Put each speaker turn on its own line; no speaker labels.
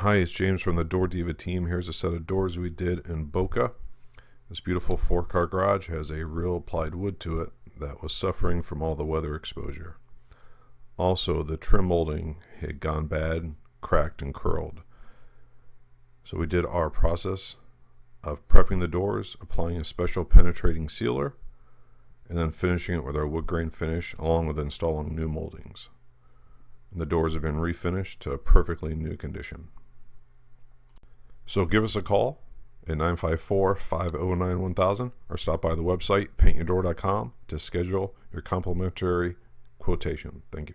Hi, it's James from the Door Diva team. Here's a set of doors we did in Boca. This beautiful 4-car garage has a real applied wood to it that was suffering from all the weather exposure. Also, the trim molding had gone bad, cracked, and curled. So we did our process of prepping the doors, applying a special penetrating sealer, and then finishing it with our wood grain finish along with installing new moldings. And the doors have been refinished to a perfectly new condition. So give us a call at 954-509-1000 or stop by the website paintyourdoor.com to schedule your complimentary quotation. Thank you.